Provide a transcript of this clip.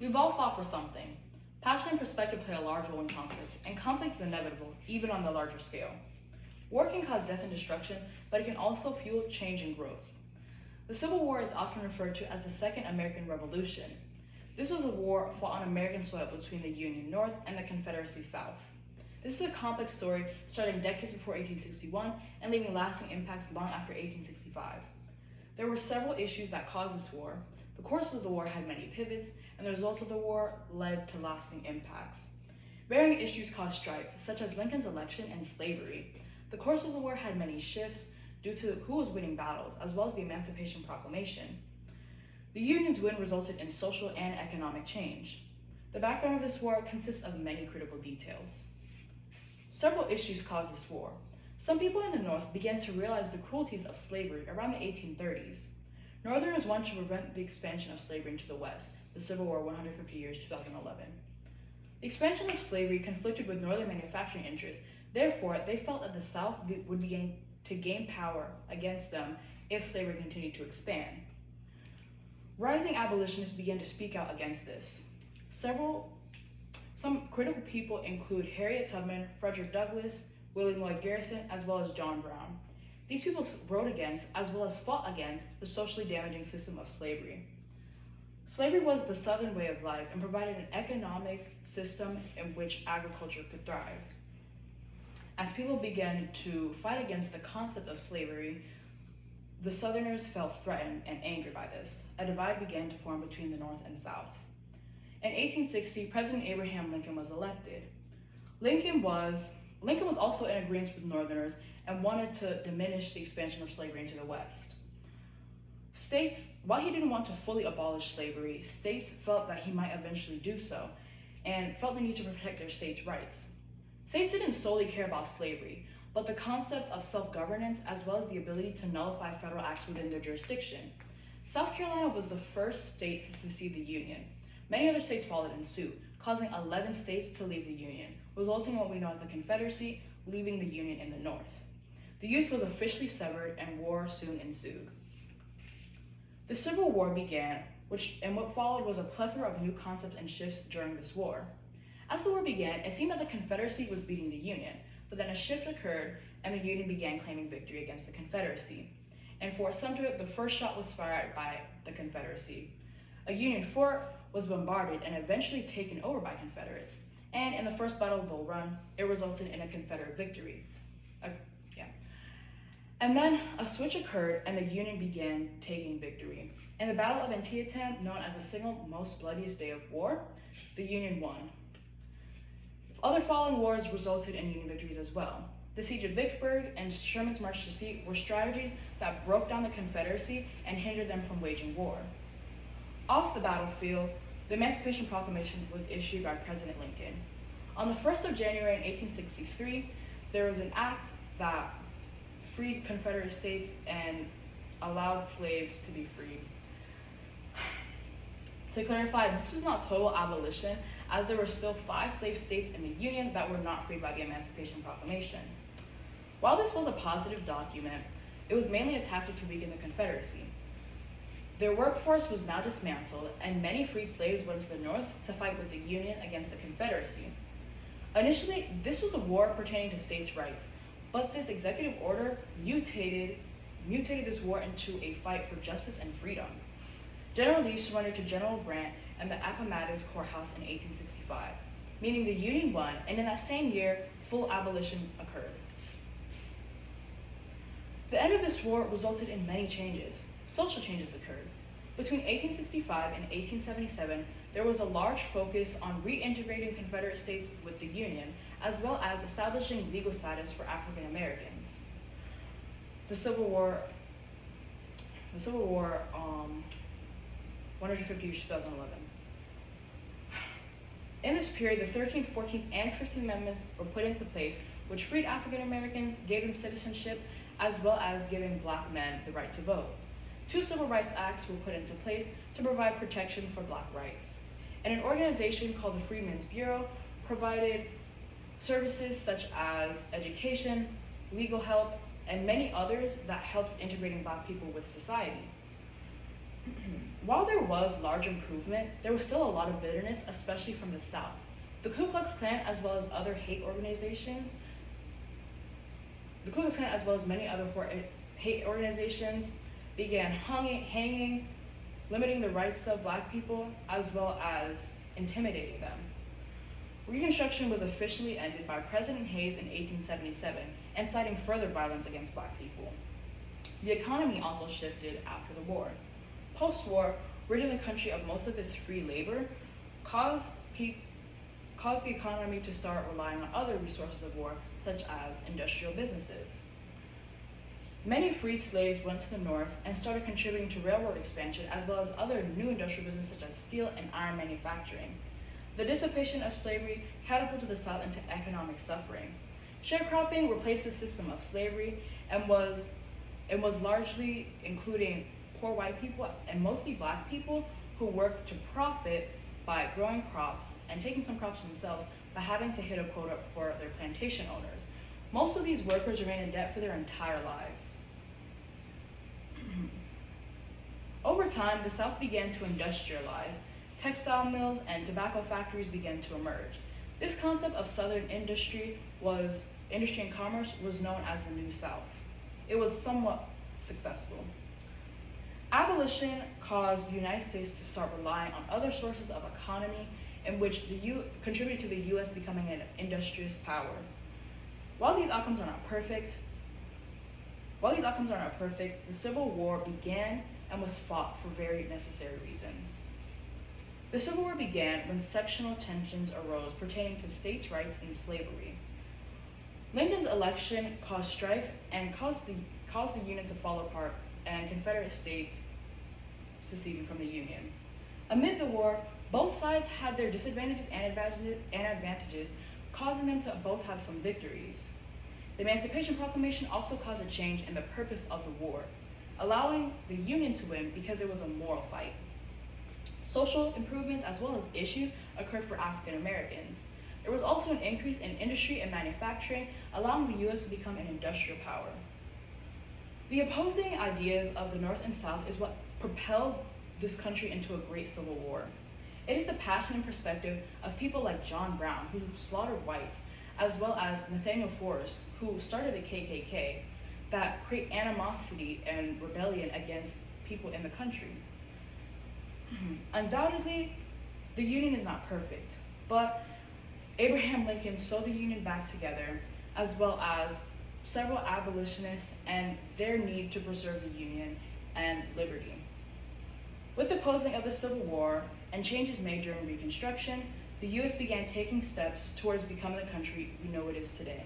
We've all fought for something. Passion and perspective play a large role in conflict, and conflict is inevitable, even on the larger scale. War can cause death and destruction, but it can also fuel change and growth. The Civil War is often referred to as the Second American Revolution. This was a war fought on American soil between the Union North and the Confederacy South. This is a complex story starting decades before 1861 and leaving lasting impacts long after 1865. There were several issues that caused this war. The course of the war had many pivots, and the results of the war led to lasting impacts. Varying issues caused strife, such as Lincoln's election and slavery. The course of the war had many shifts due to who was winning battles, as well as the Emancipation Proclamation. The Union's win resulted in social and economic change. The background of this war consists of many critical details. Several issues caused this war. Some people in the North began to realize the cruelties of slavery around the 1830s. Northerners wanted to prevent the expansion of slavery into the West, the Civil War 150 years, 2011. The expansion of slavery conflicted with Northern manufacturing interests. Therefore, they felt that the South would begin to gain power against them if slavery continued to expand. Rising abolitionists began to speak out against this. Some critical people include Harriet Tubman, Frederick Douglass, William Lloyd Garrison, as well as John Brown. These people wrote against, as well as fought against, the socially damaging system of slavery. Slavery was the Southern way of life and provided an economic system in which agriculture could thrive. As people began to fight against the concept of slavery, the Southerners felt threatened and angered by this. A divide began to form between the North and South. In 1860, President Abraham Lincoln was elected. Lincoln was also in agreement with Northerners and wanted to diminish the expansion of slavery into the West. While he didn't want to fully abolish slavery, states felt that he might eventually do so and felt the need to protect their states' rights. States didn't solely care about slavery, but the concept of self-governance as well as the ability to nullify federal acts within their jurisdiction. South Carolina was the first state to secede the Union. Many other states followed in suit, causing 11 states to leave the Union, resulting in what we know as the Confederacy, leaving the Union in the North. The Union was officially severed and war soon ensued. The Civil War began, and what followed was a plethora of new concepts and shifts during this war. As the war began, it seemed that the Confederacy was beating the Union, but then a shift occurred and the Union began claiming victory against the Confederacy. In Fort Sumter, the first shot was fired by the Confederacy. A Union fort was bombarded and eventually taken over by Confederates. And in the First Battle of Bull Run, it resulted in a Confederate victory. And then a switch occurred and the Union began taking victory. In the Battle of Antietam, known as the single most bloodiest day of war, the Union won. Other following wars resulted in Union victories as well. The Siege of Vicksburg and Sherman's March to Sea were strategies that broke down the Confederacy and hindered them from waging war. Off the battlefield, the Emancipation Proclamation was issued by President Lincoln. On the 1st of January in 1863, there was an act that freed Confederate states and allowed slaves to be freed. To clarify, this was not total abolition, as there were still 5 slave states in the Union that were not freed by the Emancipation Proclamation. While this was a positive document, it was mainly a tactic to weaken the Confederacy. Their workforce was now dismantled, and many freed slaves went to the North to fight with the Union against the Confederacy. Initially, this was a war pertaining to states' rights, but this executive order mutated this war into a fight for justice and freedom. General Lee surrendered to General Grant and the Appomattox Courthouse in 1865, meaning the Union won, and in that same year, full abolition occurred. The end of this war resulted in many changes. Social changes occurred. Between 1865 and 1877, there was a large focus on reintegrating Confederate states with the Union, as well as establishing legal status for African Americans. The Civil War 150 years, 2011. In this period, the 13th, 14th, and 15th Amendments were put into place, which freed African Americans, gave them citizenship, as well as giving Black men the right to vote. 2 Civil Rights Acts were put into place to provide protection for Black rights. And an organization called the Freedmen's Bureau provided services such as education, legal help, and many others that helped integrating Black people with society. While there was large improvement, there was still a lot of bitterness, especially from the South. The Ku Klux Klan, as well as other hate organizations, the Ku Klux Klan, as well as many other hate organizations, began hanging, limiting the rights of Black people, as well as intimidating them. Reconstruction was officially ended by President Hayes in 1877, inciting further violence against Black people. The economy also shifted after the war. Post-war, ridding the country of most of its free labor caused the economy to start relying on other resources of war, such as industrial businesses. Many freed slaves went to the North and started contributing to railroad expansion, as well as other new industrial businesses such as steel and iron manufacturing. The dissipation of slavery catapulted the South into economic suffering. Sharecropping replaced the system of slavery and was largely including poor white people and mostly Black people who worked to profit by growing crops and taking some crops themselves by having to hit a quota for their plantation owners. Most of these workers remained in debt for their entire lives. Over time, the South began to industrialize. Textile mills and tobacco factories began to emerge. This concept of Southern industry and commerce was known as the New South. It was somewhat successful. Abolition caused the United States to start relying on other sources of economy, in which contributed to the U.S. becoming an industrious power. While these outcomes are not perfect, the Civil War began and was fought for very necessary reasons. The Civil War began when sectional tensions arose pertaining to states' rights and slavery. Lincoln's election caused strife and caused the Union to fall apart and Confederate states seceding from the Union. Amid the war, both sides had their disadvantages and advantages, causing them to both have some victories. The Emancipation Proclamation also caused a change in the purpose of the war, allowing the Union to win because it was a moral fight. Social improvements as well as issues occurred for African Americans. There was also an increase in industry and manufacturing, allowing the U.S. to become an industrial power. The opposing ideas of the North and South is what propelled this country into a great civil war. It is the passion and perspective of people like John Brown, who slaughtered whites, as well as Nathaniel Forrest, who started the KKK, that create animosity and rebellion against people in the country. Undoubtedly, the Union is not perfect, but Abraham Lincoln sewed the Union back together, as well as several abolitionists and their need to preserve the Union and liberty. With the closing of the Civil War and changes made during Reconstruction, the U.S. began taking steps towards becoming the country we know it is today.